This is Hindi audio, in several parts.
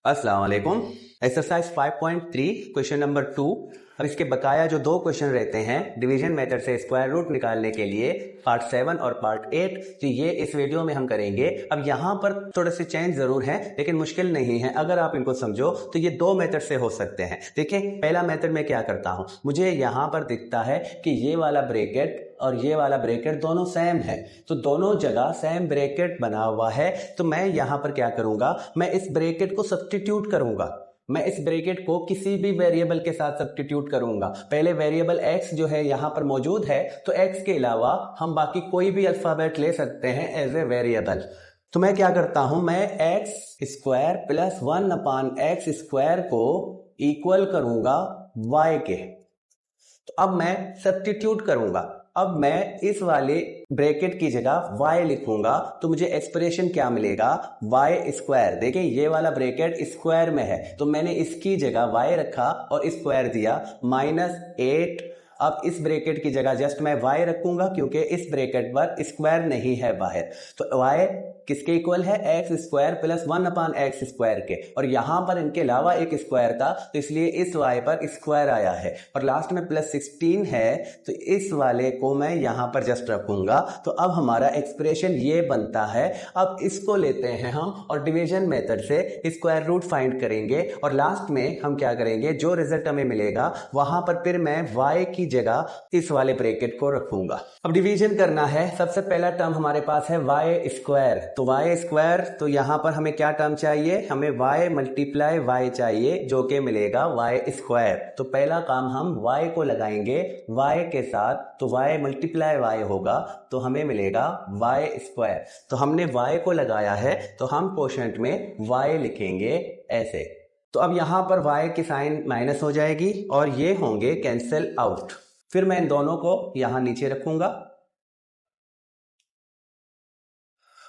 अस्सलाम वालेकुम। Exercise 5.3 question number 2। अब इसके बकाया जो दो क्वेश्चन रहते हैं डिवीजन मेथड से स्क्वायर रूट निकालने के लिए, पार्ट 7 और पार्ट 8, तो ये इस वीडियो में हम करेंगे। अब यहाँ पर थोड़े से चेंज जरूर हैं लेकिन मुश्किल नहीं है। अगर आप इनको समझो तो ये दो मेथड से हो सकते हैं। देखिए, पहला मेथड में क्या करता हूँ, मुझे यहाँ पर दिखता है कि ये वाला ब्रैकेट और ये वाला ब्रैकेट दोनों सेम है, तो दोनों जगह सेम ब्रैकेट बना हुआ है। तो मैं यहाँ पर क्या करूंगा, मैं इस ब्रैकेट को सब्स्टिट्यूट करूंगा। मैं इस ब्रैकेट को किसी भी वेरिएबल के साथ सब्स्टिट्यूट करूंगा। पहले वेरिएबल x जो है यहाँ पर मौजूद है, तो x के अलावा हम बाकी कोई भी अल्फाबेट ले सकते हैं एज ए वेरिएबल। तो मैं क्या करता हूं, मैं x square plus 1/x square को इक्वल करूंगा y के। तो अब मैं सब्स्टिट्यूट करूंगा। अब मैं इस वाले ब्रैकेट की जगह y लिखूंगा, तो मुझे एक्सप्रेशन क्या मिलेगा, y स्क्वायर। देखिए, ये वाला ब्रैकेट स्क्वायर में है तो मैंने इसकी जगह y रखा और स्क्वायर दिया -8। अब इस ब्रैकेट की जगह जस्ट मैं y रखूंगा क्योंकि इस ब्रैकेट पर स्क्वायर नहीं है बाहर। तो y किसके इक्वल है, x square plus 1/x square के, और यहां पर इनके अलावा एक स्क्वायर था तो इसलिए इस y पर स्क्वायर आया है, और लास्ट में +16 है तो इस वाले को मैं यहां पर जस्ट रखूंगा। तो अब हमारा एक्सप्रेशन ये बनता है। अब इसको लेते हैं हम और डिवीजन मेथड से स्क्वायर रूट फाइंड करेंगे, और लास्ट में हम क्या करेंगे, जो रिजल्ट हमें मिलेगा वहां पर फिर मैं y की जगह इस वाले ब्रैकेट को रखूंगा। अब डिवीजन करना है। सबसे पहला टर्म हमारे पास है y स्क्वायर, तो y स्क्वायर, तो यहां पर हमें क्या टर्म चाहिए, हमें y मल्टीप्लाई y चाहिए जो कि मिलेगा y स्क्वायर। तो पहला काम हम y को लगाएंगे y के साथ, तो y मल्टीप्लाई y होगा तो हमें मिलेगा y स्क्वायर। तो हमने y को लगाया है तो हम कोशेंट में y लिखेंगे ऐसे। तो अब यहां पर y की साइन माइनस हो जाएगी और ये होंगे कैंसिल आउट। फिर मैं इन दोनों को यहां नीचे रखूंगा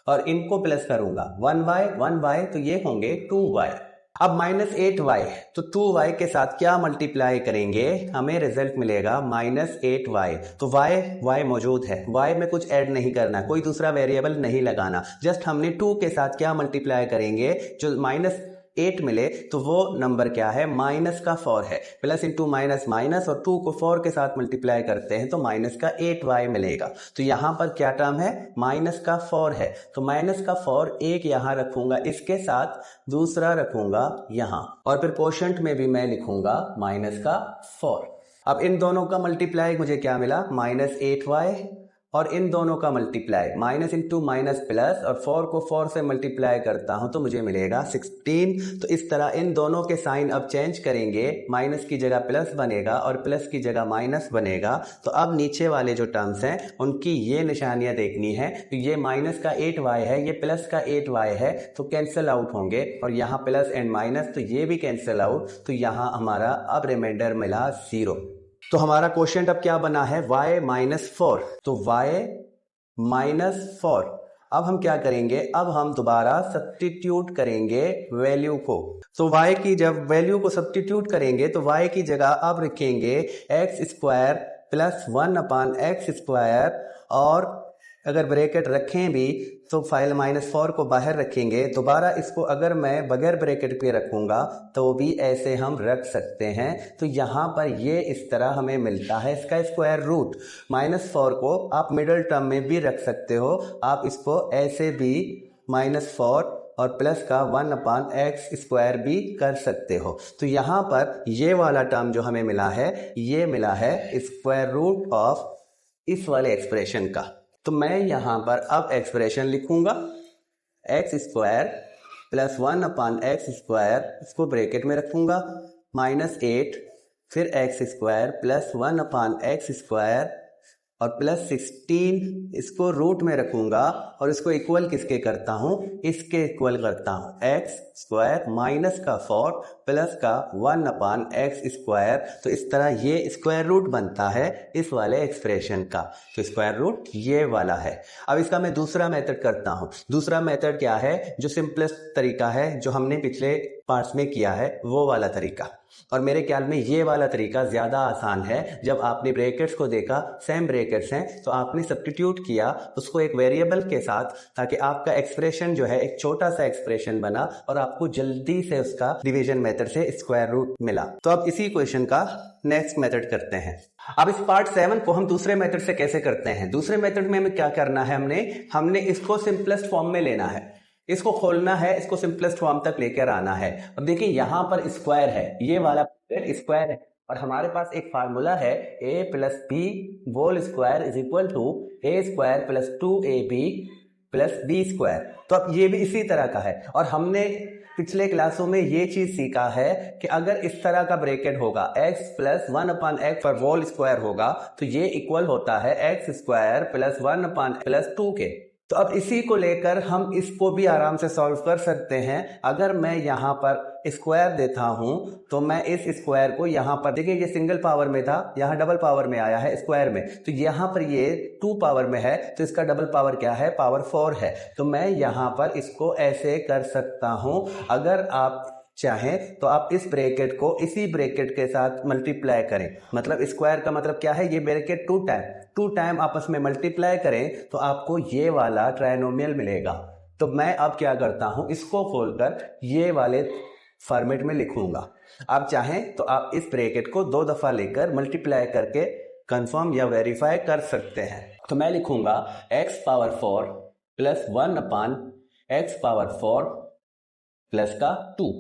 और इनको प्लस करूंगा 1y तो ये होंगे 2y। अब -8y, तो 2y के साथ क्या मल्टीप्लाई करेंगे, हमें रिजल्ट मिलेगा -8y। तो y मौजूद है, y में कुछ ऐड नहीं करना, कोई दूसरा वेरिएबल नहीं लगाना, जस्ट हमने 2 के साथ क्या मल्टीप्लाई करेंगे, जो -8 मिले तो वो नंबर क्या है, -4 है। प्लस इंटू माइनस माइनस, और 2 को 4 के साथ मल्टीप्लाई करते हैं तो -8y मिलेगा। तो यहां पर क्या टर्म है, -4 है, तो -4 एक यहां रखूंगा इसके साथ, दूसरा रखूंगा यहां, और फिर कोशेंट में भी मैं लिखूंगा -4। अब इन दोनों का मल्टीप्लाई मुझे क्या मिला, -8y, और इन दोनों का multiply minus into minus plus, और 4 को 4 से मल्टीप्लाई करता हूं तो मुझे मिलेगा 16। तो इस तरह इन दोनों के साइन अब चेंज करेंगे, माइनस की जगह प्लस बनेगा और प्लस की जगह माइनस बनेगा। तो अब नीचे वाले जो टर्म्स हैं उनकी ये निशानियां देखनी है। तो ये माइनस का 8y है, ये प्लस का 8y है, तो कैंसिल आउट होंगे, और यहाँ प्लस एंड माइनस तो ये भी कैंसिल आउट। तो यहाँ हमारा अब रिमाइंडर मिला 0। तो हमारा क्वेश्चन अब क्या बना है, y -4, तो y -4। अब हम क्या करेंगे, अब हम दोबारा सब्स्टिट्यूट करेंगे वैल्यू को। तो y की जब वैल्यू को सब्स्टिट्यूट करेंगे तो y की जगह अब रखेंगे x square plus 1/x square, और अगर ब्रैकेट रखें भी तो फाइल -4 को बाहर रखेंगे। दोबारा इसको अगर मैं बगैर ब्रैकेट पे रखूंगा तो भी ऐसे हम रख सकते हैं। तो यहाँ पर ये इस तरह हमें मिलता है इसका स्क्वायर रूट। -4 को आप मिडिल टर्म में भी रख सकते हो, आप इसको ऐसे भी -4 और प्लस का 1/x स्क्वायर भी कर सकते हो। तो यहाँ पर ये वाला टर्म जो हमें मिला है, ये मिला है स्क्वायर रूट ऑफ इस वाले एक्सप्रेशन का। तो मैं यहां पर अब एक्सप्रेशन लिखूंगा, x square plus 1/x square, इसको ब्रैकेट में रखूंगा, -8, फिर x square plus 1/x square, और +16 इसको रूट में रखूंगा, और इसको इक्वल किसके करता हूं, इसके इक्वल करता हूं, x स्क्वायर -4 प्लस का 1/x स्क्वायर। तो इस तरह ये स्क्वायर रूट बनता है इस वाले एक्सप्रेशन का। तो स्क्वायर रूट ये वाला है। अब इसका मैं दूसरा मेथड करता हूं। दूसरा मेथड क्या है, जो सिंपलेस्ट तरीका है, जो हमने पिछले पार्ट्स में किया है वो वाला तरीका। और मेरे ख्याल में ये वाला तरीका ज़्यादा आसान है। जब आपने ब्रैकेट्स को देखा, सेम ब्रैकेट्स हैं, तो आपने सब्स्टिट्यूट किया उसको एक वेरिएबल के साथ, ताकि आपका एक्सप्रेशन जो है एक छोटा सा एक्सप्रेशन बना और आपको जल्दी से उसका डिवीजन मेथड से स्क्वायर रूट मिला। तो अब इसी क्वेश्चन का नेक्स्ट मेथड करते हैं। अब इस पार्ट 7 को हम दूसरे मेथड से कैसे करते हैं? दूसरे मेथड में हमें क्या करना है, हमने इसको सिंपलेस्ट फॉर्म में लेना है, इसको खोलना है, इसको सिंपलेस्ट फॉर्म तक लेकर आना है। अब देखिए यहां पर स्क्वायर है, ये वाला स्क्वायर है, और हमारे पास एक फार्मूला है a plus B whole square is equal to a square plus 2ab plus B square. तो अब ये भी इसी तरह का है, और हमने पिछले क्लासों में ये चीज सीखा है कि अगर इस तरह का ब्रैकेट होगा x प्लस 1/x पर होल स्क्वायर होगा तो ये इक्वल होता है x स्क्वायर प्लस 1/+2 के। तो अब इसी को लेकर हम इसको भी आराम से सॉल्व कर सकते हैं। अगर मैं यहाँ पर स्क्वायर देता हूं तो मैं इस स्क्वायर को यहाँ पर, देखिए ये सिंगल पावर में था, यहाँ डबल पावर में आया है स्क्वायर में, तो यहाँ पर ये 2 पावर में है, तो इसका डबल पावर क्या है, पावर 4 है। तो मैं यहाँ पर इसको ऐसे कर सकता हूं। अगर आप चाहें तो आप इस ब्रैकेट को इसी ब्रैकेट के साथ मल्टीप्लाई करें, मतलब स्क्वायर का मतलब क्या है, ये ब्रैकेट 2 टाइम आपस में मल्टीप्लाई करें तो आपको ये वाला ट्राइनोमियल मिलेगा। तो मैं अब क्या करता हूं, इसको खोलकर ये वाले फॉर्मेट में लिखूंगा। आप चाहें तो आप इस ब्रैकेट को 2 दफा लेकर मल्टीप्लाई करके कंफर्म या वेरीफाई कर सकते हैं। तो मैं लिखूंगा x power 4 plus 1/x power 4 plus का 2,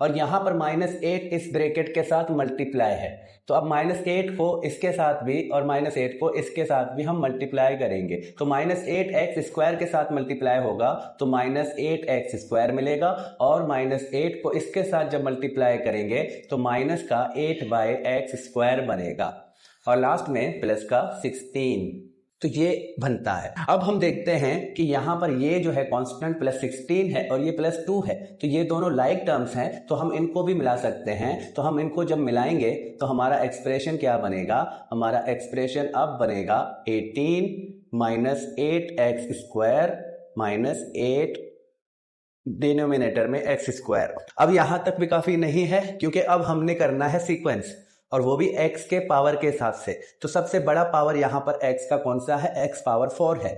और यहां पर -8 इस ब्रैकेट के साथ मल्टीप्लाई है। तो अब -8 को इसके साथ भी और -8 को इसके साथ भी हम मल्टीप्लाई करेंगे, तो -8x स्क्वायर के साथ मल्टीप्लाई होगा तो -8x स्क्वायर मिलेगा, और -8 को इसके साथ जब मल्टीप्लाई करेंगे तो -8/x स्क्वायर बनेगा, और लास्ट में प्लस का 16। तो ये बनता है। अब हम देखते हैं कि यहाँ पर ये जो है कांस्टेंट प्लस 16 है और ये प्लस 2 है, तो ये दोनों लाइक टर्म्स हैं, तो हम इनको भी मिला सकते हैं। तो हम इनको जब मिलाएंगे तो हमारा एक्सप्रेशन क्या बनेगा, हमारा एक्सप्रेशन अब बनेगा 18 minus 8x square minus 8 denominator में x स्क्वायर। अब यहां तक भी काफी नहीं है, क्योंकि अब हमने करना है सीक्वेंस, और वो भी x के पावर के हिसाब से। तो सबसे बड़ा पावर यहाँ पर x का कौन सा है, x पावर 4 है।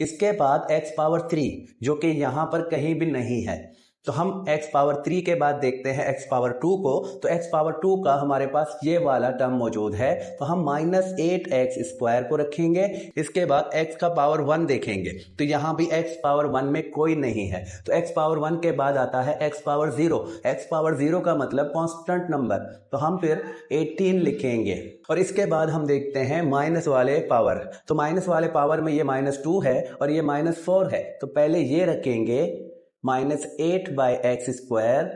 इसके बाद x पावर 3 जो कि यहाँ पर कहीं भी नहीं है, तो हम x पावर 3 के बाद देखते हैं x पावर 2 को। तो x पावर 2 का हमारे पास ये वाला टर्म मौजूद है, तो हम -8x स्क्वायर को रखेंगे। इसके बाद x का पावर 1 देखेंगे, तो यहाँ भी x पावर 1 में कोई नहीं है, तो x पावर 1 के बाद आता है x पावर 0। x पावर 0 का मतलब कांस्टेंट नंबर, तो हम फिर 18 लिखेंगे। और इसके बाद हम देखते हैं माइनस वाले पावर, तो माइनस वाले पावर में ये -2 है और ये -4 है, तो पहले ये रखेंगे -8/x स्क्वायर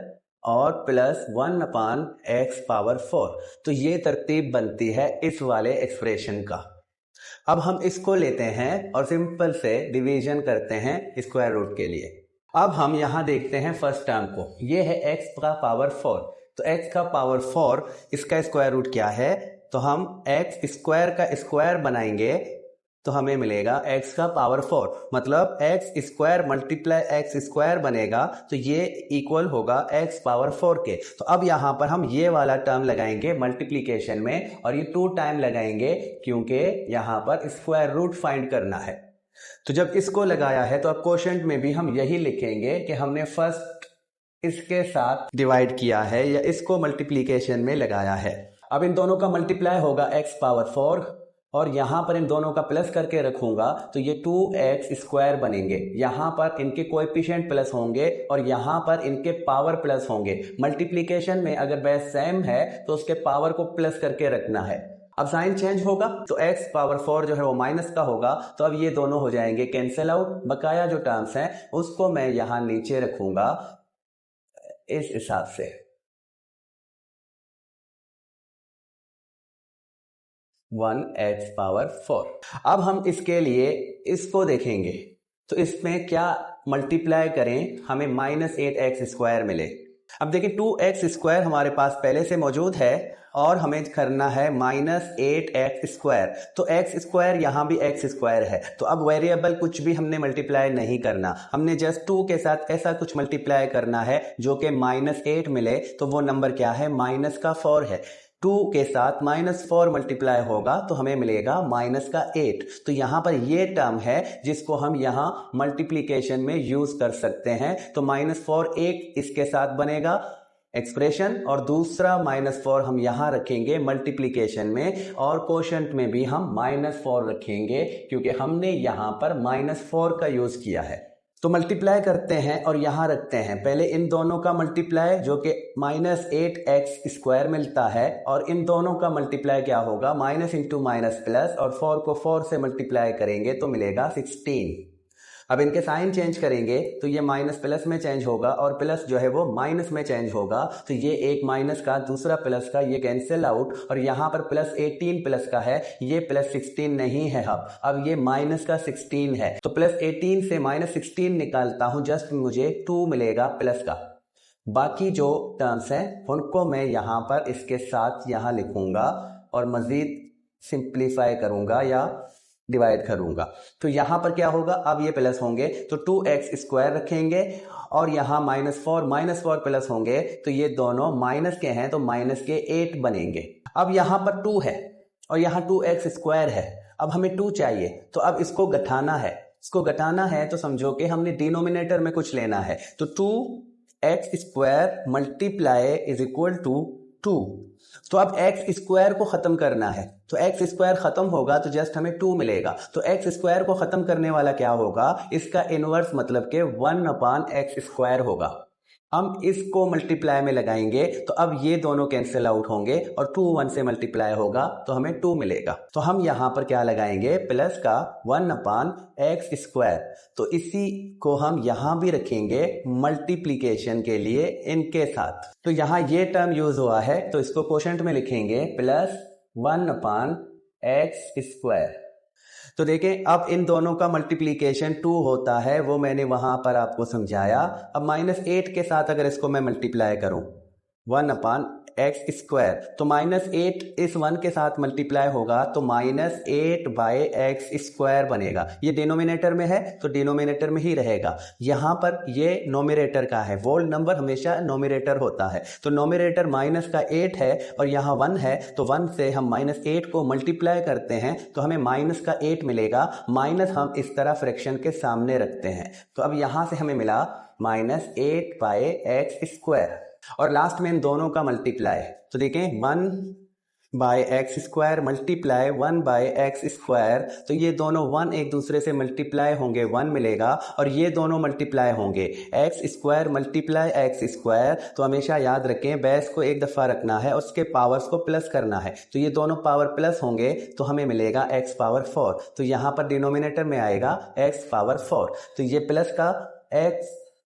और प्लस 1/x पावर 4। तो ये तरतीब बनती है इस वाले एक्सप्रेशन का। अब हम इसको लेते हैं और सिंपल से डिवीजन करते हैं स्क्वायर रूट के लिए। अब हम यहां देखते हैं फर्स्ट टर्म को, ये है x का पावर 4, तो x का पावर 4 इसका स्क्वायर रूट क्या है, तो हम x स्क्वायर का स्क्वायर बनाएंगे तो हमें मिलेगा x का पावर 4, मतलब x square multiply x square बनेगा, तो ये इक्वल होगा x पावर 4 के। तो अब यहां पर हम ये वाला टर्म लगाएंगे मल्टीप्लिकेशन में, और ये 2 टाइम लगाएंगे क्योंकि यहां पर स्क्वायर रूट फाइंड करना है। तो जब इसको लगाया है तो अब क्वोशंट में भी हम यही लिखेंगे कि हमने फर्स्ट इसके साथ डिवाइड किया है या इसको मल्टीप्लिकेशन में लगाया है। अब इन दोनों का मल्टीप्लाई होगा x पावर 4, और यहां पर इन दोनों का प्लस करके रखूंगा तो ये 2x स्क्वायर बनेंगे। यहां पर इनके कोएफिशिएंट प्लस होंगे और यहां पर इनके पावर प्लस होंगे। मल्टीप्लिकेशन में अगर बेस सेम है तो उसके पावर को प्लस करके रखना है। अब साइन चेंज होगा तो x पावर 4 जो है वो माइनस का होगा, तो अब ये दोनों हो जाएंगे कैंसिल आउट। बकाया जो टर्म्स हैं उसको मैं यहां नीचे रखूंगा इस हिसाब से। 1x power 4। अब हम इसके लिए इसको देखेंगे, तो इसमें क्या मल्टीप्लाई करें हमें -8x स्क्वायर मिले। अब देखिए 2x² हमारे पास पहले से मौजूद है और हमें करना है -8x²। तो x² यहाँ भी x² है, तो अब वेरिएबल कुछ भी हमने मल्टीप्लाई नहीं करना, हमने जस्ट 2 के साथ ऐसा कुछ मल्टीप्लाई करना है जो कि -8 मिले। तो वो नंबर क्या है? -4 है। 2 के साथ -4 मल्टीप्लाई होगा तो हमें मिलेगा -8। तो यहां पर ये टर्म है जिसको हम यहां मल्टीप्लीकेशन में यूज कर सकते हैं। तो -4 एक इसके साथ बनेगा एक्सप्रेशन और दूसरा -4 हम यहां रखेंगे मल्टीप्लीकेशन में, और कोशेंट में भी हम -4 रखेंगे क्योंकि हमने यहां पर -4 का यूज किया है। तो मल्टीप्लाई करते हैं और यहां रखते हैं। पहले इन दोनों का मल्टीप्लाई जो कि -8x² मिलता है, और इन दोनों का मल्टीप्लाई क्या होगा? माइनस इंटू माइनस प्लस, और 4 को 4 से मल्टीप्लाई करेंगे तो मिलेगा 16। अब इनके साइन चेंज करेंगे तो ये माइनस प्लस में चेंज होगा और प्लस जो है वो माइनस में चेंज होगा। तो ये एक माइनस का दूसरा प्लस का ये कैंसिल आउट, और यहाँ पर +18 प्लस का है, ये +16 नहीं है। अब ये माइनस का 16 है, तो +18 से -16 निकालता हूं, जस्ट मुझे 2 मिलेगा प्लस का। बाकी जो टर्म्स हैं उनको मैं यहाँ पर इसके साथ यहाँ लिखूंगा और मजीद सिंप्लीफाई करूंगा या डिवाइड करूंगा। तो यहां पर क्या होगा? अब ये प्लस होंगे तो 2x² रखेंगे, और यहां -4 प्लस होंगे तो ये दोनों माइनस के हैं तो माइनस के 8 बनेंगे। अब यहां पर 2 है और यहां 2x² है। अब हमें 2 चाहिए, तो अब इसको घटाना है। इसको घटाना है तो समझो कि हमने डिनोमिनेटर में कुछ लेना है। तो 2x² multiply is equal to 2। तो अब x² को खत्म करना है, तो x² खत्म होगा तो जस्ट हमें 2 मिलेगा। तो x² को खत्म करने वाला क्या होगा? इसका इनवर्स मतलब के 1/x² होगा। हम इसको मल्टीप्लाई में लगाएंगे तो अब ये दोनों कैंसिल आउट होंगे और 2 1 से मल्टीप्लाई होगा तो हमें 2 मिलेगा। तो हम यहां पर क्या लगाएंगे? प्लस का 1/x²। तो इसी को हम यहां भी रखेंगे मल्टीप्लीकेशन के लिए इनके साथ। तो यहां ये टर्म यूज हुआ है तो इसको कोशेंट में लिखेंगे +1/x²। तो देखें अब इन दोनों का मल्टीप्लीकेशन 2 होता है, वो मैंने वहां पर आपको समझाया। अब -8 के साथ अगर इसको मैं मल्टीप्लाई करूं 1/x², तो -8 इस 1 के साथ मल्टीप्लाई होगा तो -8/x² बनेगा। ये डिनोमिनेटर में है तो डिनोमिनेटर में ही रहेगा। यहां पर ये नोमिनेटर का है, वोल नंबर हमेशा नोमिनेटर होता है, तो नोमिनेटर -8 है और यहां 1 है, तो 1 से हम -8 को मल्टीप्लाई करते हैं तो हमें -8 मिलेगा। माइनस हम इस तरह फ्रैक्शन के सामने रखते हैं, तो अब यहां से हमें मिला -8/x², और लास्ट में इन दोनों का मल्टीप्लाई। तो देखें 1/x² मल्टीप्लाई 1/x², तो ये दोनों 1 एक दूसरे से मल्टीप्लाई होंगे 1 मिलेगा, और ये दोनों मल्टीप्लाई होंगे x² मल्टीप्लाई x²। तो हमेशा याद रखें बेस को एक दफ़ा रखना है और उसके पावर्स को प्लस करना है, तो ये दोनों पावर प्लस होंगे तो हमें मिलेगा x⁴। तो यहाँ पर डिनोमिनेटर में आएगा x⁴, तो ये प्लस का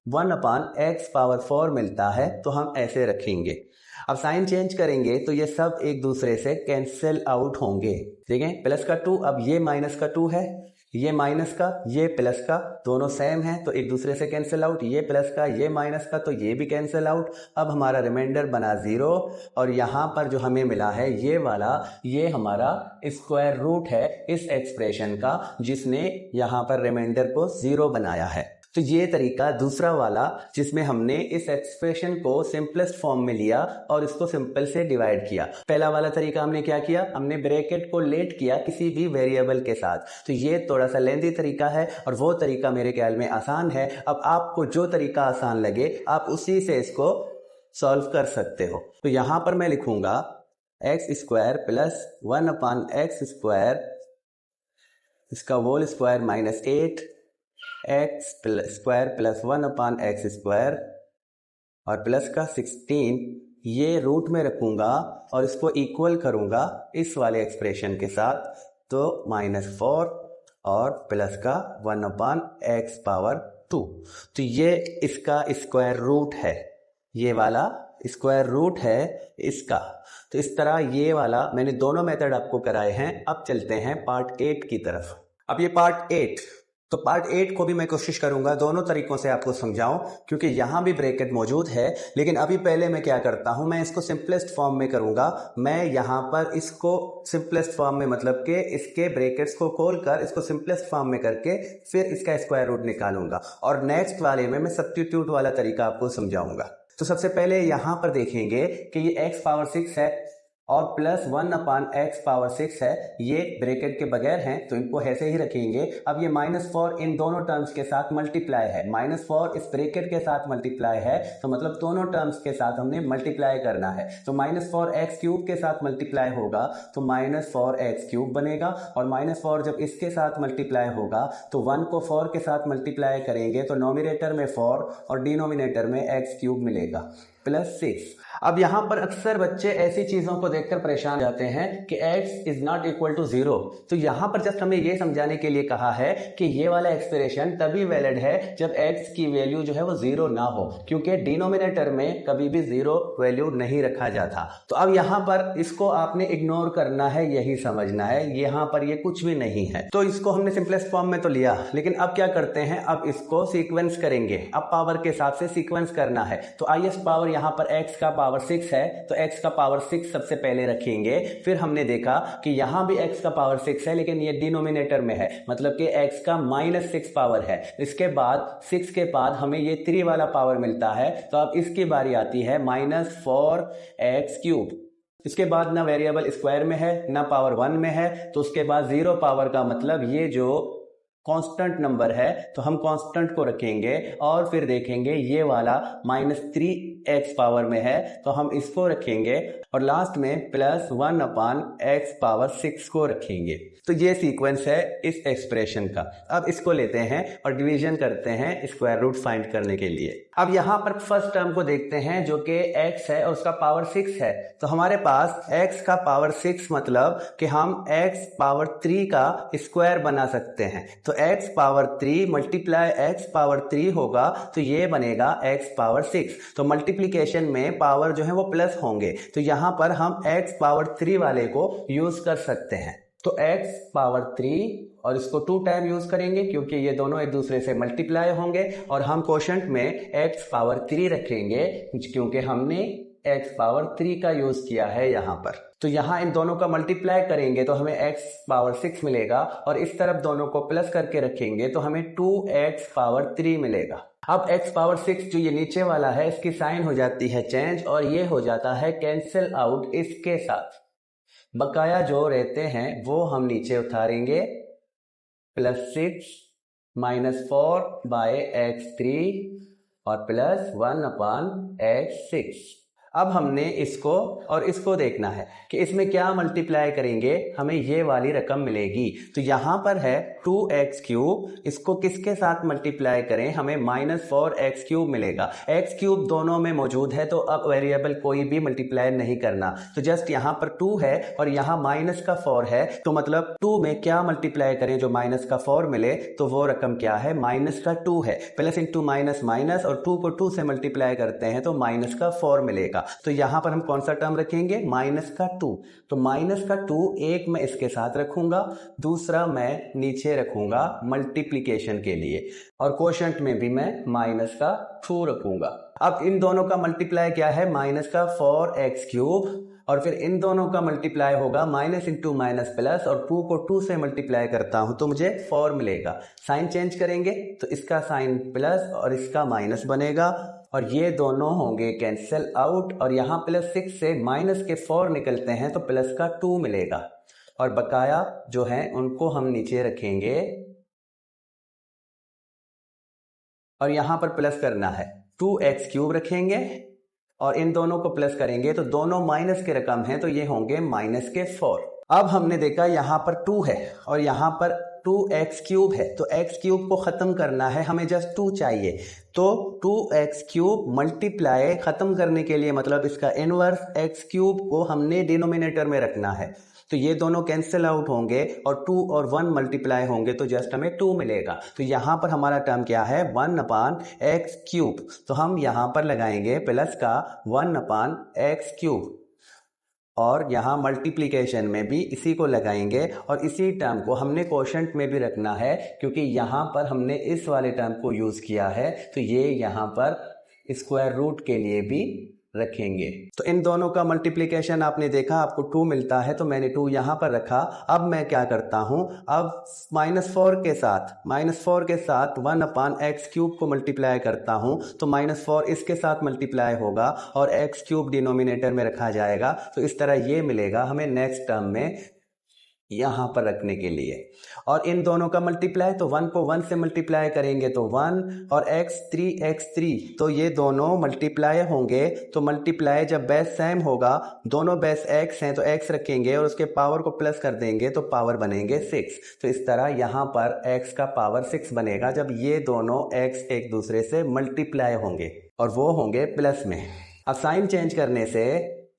1/x⁴ मिलता है, तो हम ऐसे रखेंगे। अब साइन चेंज करेंगे तो ये सब एक दूसरे से कैंसिल आउट होंगे। देखें प्लस का 2, अब ये माइनस का 2 है, ये माइनस का ये प्लस का, दोनों सेम है तो एक दूसरे से कैंसिल आउट। ये प्लस का ये माइनस का तो ये भी कैंसिल आउट। अब हमारा रिमाइंडर बना 0, और यहाँ पर जो हमें मिला है ये वाला, ये हमारा स्क्वायर रूट है इस एक्सप्रेशन का, जिसने यहाँ पर रिमाइंडर को 0 बनाया है। तो ये तरीका दूसरा वाला जिसमें हमने इस एक्सप्रेशन को सिंपलेस्ट फॉर्म में लिया और इसको सिंपल से डिवाइड किया। पहला वाला तरीका हमने क्या किया? हमने ब्रैकेट को लेट किया किसी भी वेरिएबल के साथ, तो ये थोड़ा सा लेंदी तरीका है और वो तरीका मेरे ख्याल में आसान है। अब आपको जो तरीका आसान लगे आप उसी से इसको सॉल्व कर सकते हो। तो यहां पर मैं लिखूंगा x² प्लस 1/x², इसका whole square -8 x² plus 1/x², और प्लस का 16 ये रूट में रखूंगा और इसको इक्वल करूंगा इस वाले एक्सप्रेशन के साथ, तो -4 और प्लस का 1/x⁴। तो ये इसका स्क्वायर रूट है, ये वाला स्क्वायर रूट है इसका। तो इस तरह ये वाला मैंने दोनों मेथड आपको कराए हैं। अब चलते हैं पार्ट 8 की तरफ। अब ये पार्ट 8 तो पार्ट 8 को भी मैं कोशिश करूंगा दोनों तरीकों से आपको समझाऊं, क्योंकि यहां भी ब्रैकेट मौजूद है। लेकिन अभी पहले मैं क्या करता हूं, मैं इसको सिंपलेस्ट फॉर्म में करूंगा। मैं यहां पर इसको सिंपलेस्ट फॉर्म में मतलब कि इसके ब्रैकेट्स को खोलकर इसको सिंपलेस्ट फॉर्म में करके फिर इसका स्क्वायर रूट निकालूंगा, और नेक्स्ट वाले में मैं सब्स्टिट्यूट वाला तरीका आपको समझाऊंगा। तो सबसे पहले यहां पर देखेंगे कि ये x पावर 6 है और प्लस 1/x पावर 6 है, ये ब्रैकेट के बगैर हैं तो इनको ऐसे ही रखेंगे। अब ये -4 इन दोनों टर्म्स के साथ मल्टीप्लाई है, -4 इस ब्रैकेट के साथ मल्टीप्लाई है, तो मतलब दोनों टर्म्स के साथ हमने मल्टीप्लाई करना है। तो -4x³ के साथ मल्टीप्लाई होगा तो -4x³ बनेगा, और -4 जब इसके साथ मल्टीप्लाई होगा तो 1 को 4 के साथ मल्टीप्लाई करेंगे तो नॉमिनेटर में 4 और डिनोमिनेटर में x³ मिलेगा +6। अब यहां पर अक्सर बच्चे ऐसी चीजों को देखकर परेशान जाते हैं कि x is not equal to 0। तो यहां पर जस्ट हमें यह समझाने के लिए कहा है कि ये वाला एक्सप्रेशन तभी वैलिड है जब x की वैल्यू जो है वो 0 ना हो, क्योंकि डिनोमिनेटर में कभी भी 0 वैल्यू नहीं रखा जाता। तो अब यहां पर इसको आपने इग्नोर करना है, यही समझना है, यहां पर ये कुछ भी नहीं है। तो इसको हमने सिंपलेस्ट फॉर्म में तो लिया, लेकिन अब क्या करते हैं, अब इसको सीक्वेंस करेंगे। अब पावर के हिसाब से सीक्वेंस करना है। तो हाईएस्ट पावर यहां पर x का पावर 6 है तो x का पावर 6 सबसे पहले रखेंगे। फिर हमने देखा कि यहां भी x का पावर 6 है, लेकिन ये डिनोमिनेटर में है, मतलब कि x का -6 पावर है। इसके बाद 6 के बाद हमें ये 3 वाला पावर मिलता है, तो अब इसकी बारी आती है -4x³। इसके बाद ना वेरिएबल स्क्वायर में है ना पावर 1 में है, तो उसके बाद 0 पावर का मतलब ये जो कांस्टेंट नंबर है तो हम कांस्टेंट को रखेंगे, और फिर देखेंगे ये वाला -3x पावर में है तो हम इसको रखेंगे, और लास्ट में +1/x पावर 6 को रखेंगे। तो ये सीक्वेंस है इस एक्सप्रेशन का। अब इसको लेते हैं और डिवीजन करते हैं स्क्वायर रूट फाइंड करने के लिए। अब यहां पर फर्स्ट टर्म को देखते हैं जो कि x है और उसका पावर 6 है। तो हमारे पास x का पावर 6 मतलब कि हम x पावर 3 का स्क्वायर बना सकते हैं। तो x power 3 multiply x power 3 होगा तो ये बनेगा x पावर 6। तो मल्टीप्लीकेशन में पावर जो है वो प्लस होंगे, तो यहां पर हम x पावर 3 वाले को यूज कर सकते हैं। तो x पावर 3 और इसको 2 टाइम यूज करेंगे क्योंकि ये दोनों एक दूसरे से मल्टीप्लाई होंगे, और हम कोशेंट में x पावर 3 रखेंगे क्योंकि हमने x पावर 3 का यूज किया है यहां पर। तो यहां इन दोनों का मल्टीप्लाई करेंगे तो हमें x पावर 6 मिलेगा, और इस तरफ दोनों को प्लस करके रखेंगे तो हमें 2x पावर 3 मिलेगा। अब x पावर 6 जो ये नीचे वाला है इसकी साइन हो जाती है चेंज, और ये हो जाता है कैंसिल आउट इसके साथ। बकाया जो रहते हैं वो हम नीचे उतारेंगे, +6 -4/x3 और +1/x6। अब हमने इसको और इसको देखना है कि इसमें क्या मल्टीप्लाई करेंगे हमें ये वाली रकम मिलेगी। तो यहां पर है 2x³, इसको किसके साथ मल्टीप्लाई करें, हमें -4x³ मिलेगा। x³ दोनों में मौजूद है तो अब वेरिएबल कोई भी मल्टीप्लाई नहीं करना, तो जस्ट यहां पर 2 है और यहां -4 है, तो मतलब 2 में क्या मल्टीप्लाई करें जो -4 मिले, तो वो रकम क्या है, -2 है। प्लस इंटू माइनस माइनस, और 2 को 2 से मल्टीप्लाई करते हैं तो -4 मिलेगा। तो यहां पर हम कौन सा टर्म रखेंगे, -2। तो -2 एक मैं इसके साथ रखूंगा, दूसरा मैं नीचे रखूंगा मल्टीप्लिकेशन के लिए, और कोशेंट में भी मैं -2 रखूंगा। अब इन दोनों का मल्टीप्लाई क्या है, -4x³, और फिर इन दोनों का मल्टीप्लाई होगा माइनस इंटू माइनस प्लस, और 2 को 2 से मल्टीप्लाई करता हूं तो मुझे 4 मिलेगा। साइन चेंज करेंगे तो इसका साइन प्लस और इसका माइनस बनेगा, और ये दोनों होंगे कैंसिल आउट, और यहां +6 से माइनस के 4 निकलते हैं तो प्लस का 2 मिलेगा, और बकाया जो है उनको हम नीचे रखेंगे, और यहां पर प्लस करना है 2x³ रखेंगे, और इन दोनों को प्लस करेंगे तो दोनों माइनस के रकम हैं तो ये होंगे -4। अब हमने देखा यहां पर 2 है और यहां पर 2x³ है, तो x³ को खत्म करना है, हमें जस्ट 2 चाहिए। तो 2x³ मल्टीप्लाई खत्म करने के लिए मतलब इसका इनवर्स x³ को हमने डिनोमिनेटर में रखना है, तो ये दोनों कैंसिल आउट होंगे और 2 और 1 मल्टीप्लाई होंगे तो जस्ट हमें 2 मिलेगा। तो यहां पर हमारा टर्म क्या है, 1/x³। तो हम यहां पर लगाएंगे प्लस का 1/x³, और यहाँ मल्टीप्लिकेशन में भी इसी को लगाएंगे और इसी टर्म को हमने कोशेंट में भी रखना है, क्योंकि यहाँ पर हमने इस वाले टर्म को यूज़ किया है तो ये यहाँ पर स्क्वायर रूट के लिए भी रखेंगे। तो इन दोनों का मल्टीप्लिकेशन आपने देखा, आपको 2 मिलता है तो मैंने 2 यहाँ पर रखा। अब मैं क्या करता हूँ, अब -4 के साथ 1/x³ को मल्टीप्लाई करता हूँ तो -4 इसके साथ मल्टीप्लाई होगा और x³ डिनोमिनेटर में रखा जाएगा। तो इस तरह ये मिलेगा हमें नेक्स्ट टर्म में यहाँ पर रखने के लिए। और इन दोनों का मल्टीप्लाई, तो 1 को 1 से मल्टीप्लाई करेंगे तो 1 और x3 तो ये दोनों मल्टीप्लाई होंगे। तो मल्टीप्लाई जब बेस सेम होगा, दोनों बेस x हैं तो x रखेंगे और उसके पावर को प्लस कर देंगे तो पावर बनेंगे 6। तो इस तरह यहाँ पर x का पावर 6 बनेगा जब ये दोनों x एक दूसरे से मल्टीप्लाई होंगे और वो होंगे प्लस में। अब साइन चेंज करने से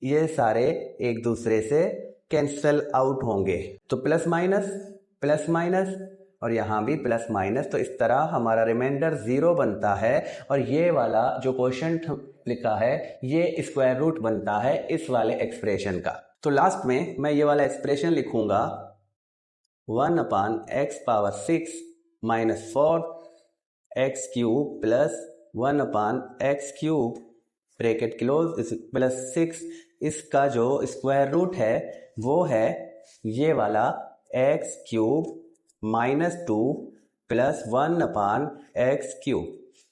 ये सारे एक दूसरे से कैंसल आउट होंगे, तो प्लस माइनस और यहाँ भी प्लस माइनस। तो इस तरह हमारा रिमाइंडर 0 बनता है और ये वाला जो क्वोशंट लिखा है ये स्क्वायर रूट बनता है इस वाले एक्सप्रेशन का। तो लास्ट में मैं ये वाला एक्सप्रेशन लिखूंगा 1/x⁻6 - 4x³ plus 1/x³ bracket close plus 6। इसका जो स्क्वायर रूट है वो है ये वाला x³ - 2 प्लस 1/x³।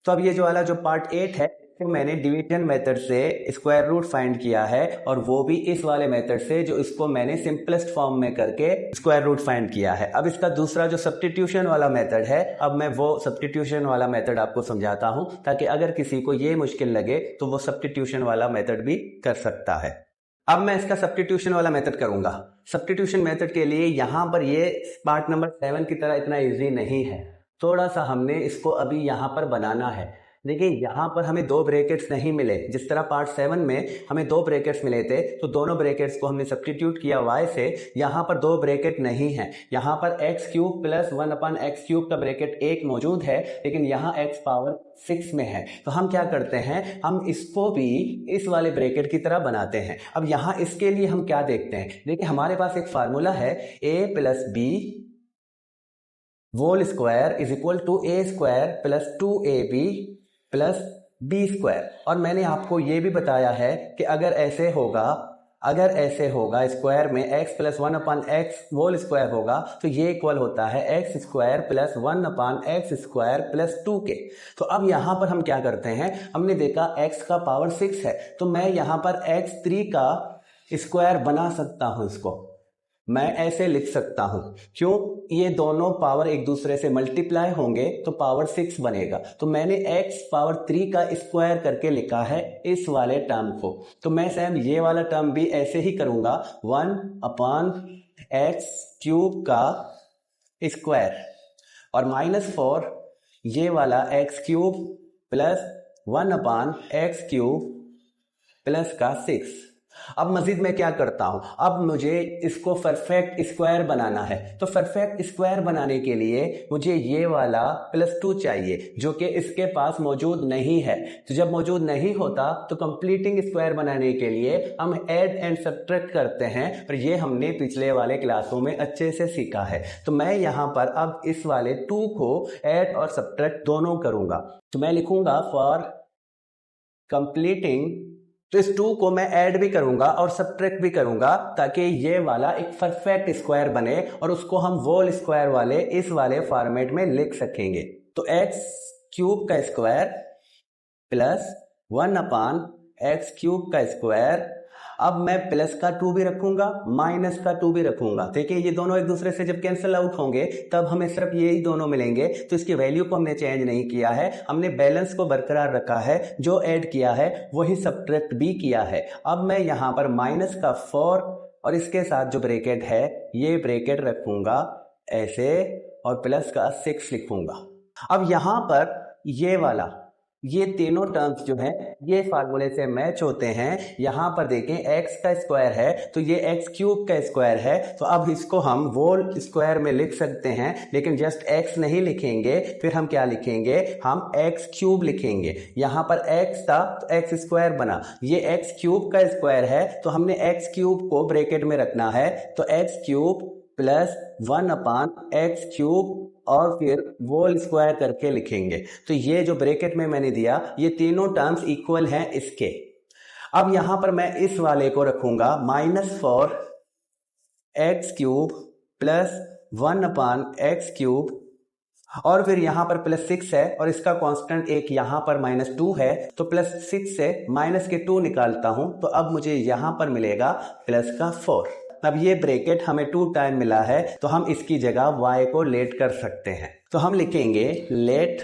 तो अब ये जो वाला जो पार्ट 8 है तो मैंने डिवीजन मेथड से स्क्वायर रूट फाइंड किया है और वो भी इस वाले मेथड से जो इसको मैंने सिंपलेस्ट फॉर्म में करके स्क्वायर रूट फाइंड किया है। अब इसका दूसरा जो सब्स्टिट्यूशन वाला मेथड है, अब मैं वो सब्स्टिट्यूशन वाला मेथड आपको समझाता हूं ताकि अगर किसी को ये मुश्किल लगे तो वो सब्स्टिट्यूशन वाला मेथड भी कर सकता है। अब मैं इसका सब्स्टिट्यूशन वाला मेथड करूंगा। सब्स्टिट्यूशन मेथड के लिए यहां पर ये पार्ट नंबर 7 की तरह इतना इजी नहीं है, थोड़ा सा हमने इसको अभी यहां पर बनाना है। देखिए यहाँ पर हमें 2 ब्रैकेट्स नहीं मिले, जिस तरह पार्ट 7 में हमें 2 ब्रैकेट्स मिले थे तो दोनों ब्रैकेट्स को हमने सब्स्टिट्यूट किया y से। यहाँ पर 2 ब्रैकेट नहीं है, यहाँ पर x³ प्लस 1/x³ का ब्रैकेट एक मौजूद है लेकिन यहाँ x पावर 6 में है। तो हम क्या करते हैं, हम इसको भी इस वाले ब्रैकेट की तरह बनाते हैं। अब यहाँ इसके लिए हम क्या देखते हैं, देखिए हमारे पास एक फार्मूला है a + b whole square is equal to a² plus 2ab plus b²। और मैंने आपको ये भी बताया है कि अगर ऐसे होगा स्क्वायर में x plus 1/x whole square होगा तो ये इक्वल होता है x² प्लस 1/x² प्लस 2 के। तो अब यहाँ पर हम क्या करते हैं, हमने देखा x का पावर 6 है तो मैं यहाँ पर x3 का स्क्वायर बना सकता हूँ। इसको मैं ऐसे लिख सकता हूं, क्यों, ये दोनों पावर एक दूसरे से मल्टीप्लाई होंगे तो पावर 6 बनेगा। तो मैंने x पावर 3 का स्क्वायर करके लिखा है इस वाले टर्म को। तो मैं सेम ये वाला टर्म भी ऐसे ही करूंगा 1/x³ का स्क्वायर और -4 ये वाला x³ प्लस 1/x³ प्लस का 6। अब मजीद मैं क्या करता हूं, अब मुझे इसको परफेक्ट स्क्वायर बनाना है। तो परफेक्ट स्क्वायर बनाने के लिए मुझे ये वाला +2 चाहिए जो कि इसके पास मौजूद नहीं है। तो जब मौजूद नहीं होता तो कंप्लीटिंग स्क्वायर बनाने के लिए हम ऐड एंड सब्ट्रैक्ट करते हैं और ये हमने पिछले वाले क्लासों में अच्छे से सीखा है। तो मैं यहां पर अब इस वाले 2 को ऐड और सब्ट्रैक्ट दोनों करूंगा। तो मैं लिखूंगा फॉर कंप्लीटिंग, तो इस 2 को मैं ऐड भी करूंगा और सब्ट्रैक्ट भी करूंगा ताकि ये वाला एक परफेक्ट स्क्वायर बने और उसको हम होल स्क्वायर वाले इस वाले फॉर्मेट में लिख सकेंगे। तो x³ का स्क्वायर प्लस 1/x³ का स्क्वायर। अब मैं प्लस का 2 भी रखूंगा, माइनस का 2 भी रखूंगा। देखिए ये दोनों एक दूसरे से जब कैंसिल आउट होंगे तब हमें सिर्फ ये ही दोनों मिलेंगे। तो इसकी वैल्यू को हमने चेंज नहीं किया है, हमने बैलेंस को बरकरार रखा है। जो ऐड किया है वही सब्ट्रैक्ट भी किया है। अब मैं यहाँ पर माइनस का 4 और इसके साथ जो ब्रैकेट है ये ब्रैकेट रखूंगा ऐसे और प्लस का 6 लिखूंगा। अब यहाँ पर ये वाला ये तीनों टर्म्स जो हैं ये फार्मूले से मैच होते हैं। यहां पर देखें x का स्क्वायर है तो ये x क्यूब का स्क्वायर है, तो अब इसको हम होल स्क्वायर में लिख सकते हैं, लेकिन जस्ट x नहीं लिखेंगे, फिर हम क्या लिखेंगे, हम x क्यूब लिखेंगे। यहां पर x था तो x स्क्वायर बना, ये x क्यूब का स्क्वायर है तो हमने x क्यूब को ब्रैकेट में रखना है, तो x cube plus 1/x cube और फिर होल स्क्वायर करके लिखेंगे। तो ये जो ब्रैकेट में मैंने दिया ये तीनों टर्म्स इक्वल हैं इसके। अब यहां पर मैं इस वाले को रखूंगा -4x cube plus 1/x cube, और फिर यहां पर +6 है और इसका कांस्टेंट एक यहां पर -2 है, तो +6 से माइनस के 2 निकालता हूं, तो अब मुझे यहां पर मिलेगा +4। अब ये ब्रैकेट हमें 2 टाइम मिला है तो हम इसकी जगह y को लेट कर सकते हैं, तो हम लिखेंगे लेट।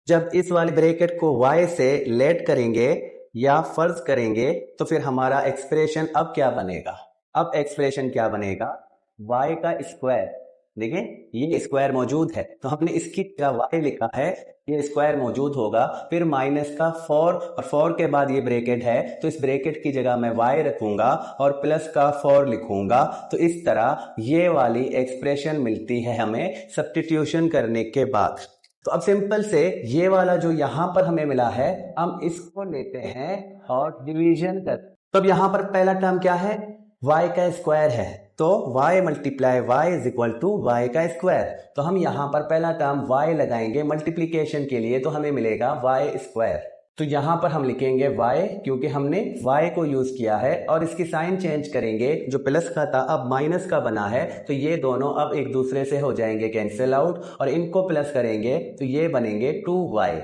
जब इस वाले ब्रैकेट को y से लेट करेंगे या फर्ज करेंगे तो फिर हमारा एक्सप्रेशन अब क्या बनेगा, अब एक्सप्रेशन क्या बनेगा, y का स्क्वायर। देखें ये स्क्वायर मौजूद है तो हमने इसकी जगह y लिखा है, ये स्क्वायर मौजूद होगा, फिर माइनस का 4 और 4 के बाद ये ब्रैकेट है तो इस ब्रैकेट की जगह मैं y रखूंगा और प्लस का 4 लिखूंगा। तो इस तरह ये वाली एक्सप्रेशन मिलती है हमें सब्स्टिट्यूशन करने के बाद। तो अब सिंपल से ये वाला जो यहां पर हमें मिला है हम इसको लेते हैं और डिवीजन कर। तो अब यहां पर पहला टर्म क्या है, y का स्क्वायर है, तो y multiply y is equal to y का स्क्वायर। तो हम यहां पर पहला टर्म y लगाएंगे मल्टीप्लीकेशन के लिए, तो हमें मिलेगा y स्क्वायर। तो यहां पर हम लिखेंगे y क्योंकि हमने y को यूज किया है, और इसकी साइन चेंज करेंगे, जो प्लस का था अब माइनस का बना है, तो ये दोनों अब एक दूसरे से हो जाएंगे कैंसिल आउट, और इनको प्लस करेंगे तो ये बनेंगे 2y।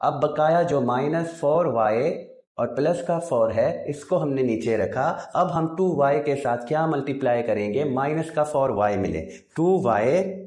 अब बकाया जो -4y और प्लस का 4 है इसको हमने नीचे रखा। अब हम 2y के साथ क्या मल्टीप्लाई करेंगे, माइनस का 4y मिले, 2y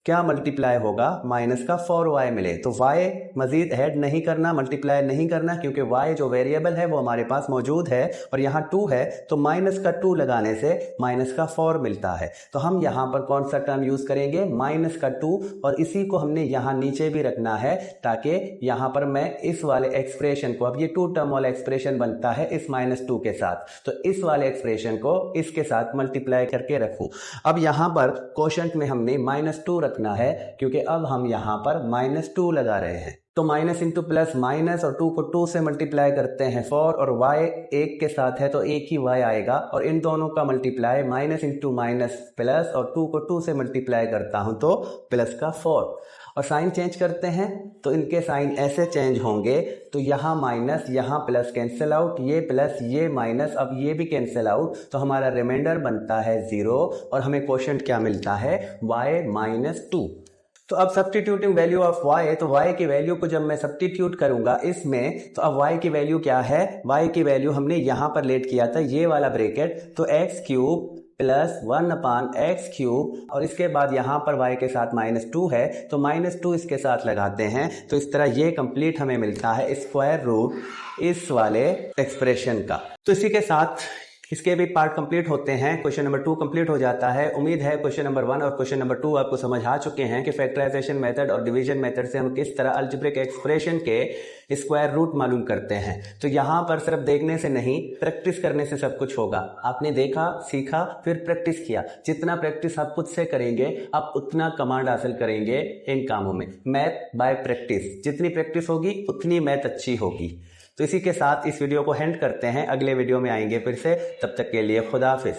क्या मल्टीप्लाई होगा, माइनस का 4y मिले। तो y मजीद ऐड नहीं करना, मल्टीप्लाई नहीं करना, क्योंकि y जो वेरिएबल है वो हमारे पास मौजूद है और यहाँ 2 है, तो माइनस का 2 लगाने से माइनस का 4 मिलता है। तो हम यहाँ पर कौन सा टर्म यूज करेंगे, माइनस का 2, और इसी को हमने यहाँ नीचे भी रखना है ताकि यहाँ पर मैं इस वाले एक्सप्रेशन को, अब ये 2 टर्म वाला एक्सप्रेशन बनता है इस -2 के साथ, तो इस वाले एक्सप्रेशन को इसके साथ मल्टीप्लाई करके रखूं। अब यहाँ पर क्वोशंट में हमने -2 रखना है क्योंकि अब हम यहां पर -2 लगा रहे हैं, तो माइनस इंटू प्लस माइनस, और 2 को 2 से मल्टीप्लाई करते हैं 4, और y 1 के साथ है तो एक ही y आएगा, और इन दोनों का multiply minus into minus plus, और 2 को 2 से मल्टीप्लाई करता हूं तो प्लस का 4, और साइन चेंज करते हैं तो इनके साइन ऐसे चेंज होंगे, तो यहाँ माइनस यहाँ प्लस कैंसिल आउट, ये प्लस ये माइनस, अब ये भी कैंसिल आउट, तो हमारा रिमाइंडर बनता है 0, और हमें क्वोशंट क्या मिलता है, y -2। तो अब सब्स्टिट्यूटिंग वैल्यू ऑफ y, तो y की वैल्यू को जब मैं सब्स्टिट्यूट करूंगा इसमें, तो अब y की वैल्यू क्या है, y की वैल्यू हमने यहां पर लेट किया था ये वाला ब्रैकेट, तो x cube plus 1/x cube, और इसके बाद यहां पर y के साथ -2 है तो -2 इसके साथ लगाते हैं, तो इस तरह ये कंप्लीट हमें मिलता है स्क्वायर रूट इस वाले एक्सप्रेशन का। तो इसी के साथ इसके भी पार्ट कंप्लीट होते हैं, क्वेश्चन नंबर 2 कंप्लीट हो जाता है। उम्मीद है क्वेश्चन नंबर 1 और क्वेश्चन नंबर 2 आपको समझ आ चुके हैं कि फैक्टराइजेशन मेथड और डिवीजन मेथड से हम किस तरह अलजेब्रिक एक्सप्रेशन के स्क्वायर रूट मालूम करते हैं। तो यहाँ पर सिर्फ देखने से नहीं, प्रैक्टिस करने से सब कुछ होगा। आपने देखा, सीखा, फिर प्रैक्टिस किया, जितना प्रैक्टिस आप खुद से करेंगे आप उतना कमांड हासिल करेंगे इन कामों में। मैथ बाय प्रैक्टिस, जितनी प्रैक्टिस होगी उतनी मैथ अच्छी होगी। तो इसी के साथ इस वीडियो को एंड करते हैं, अगले वीडियो में आएंगे फिर से, तब तक के लिए खुदा हाफिज।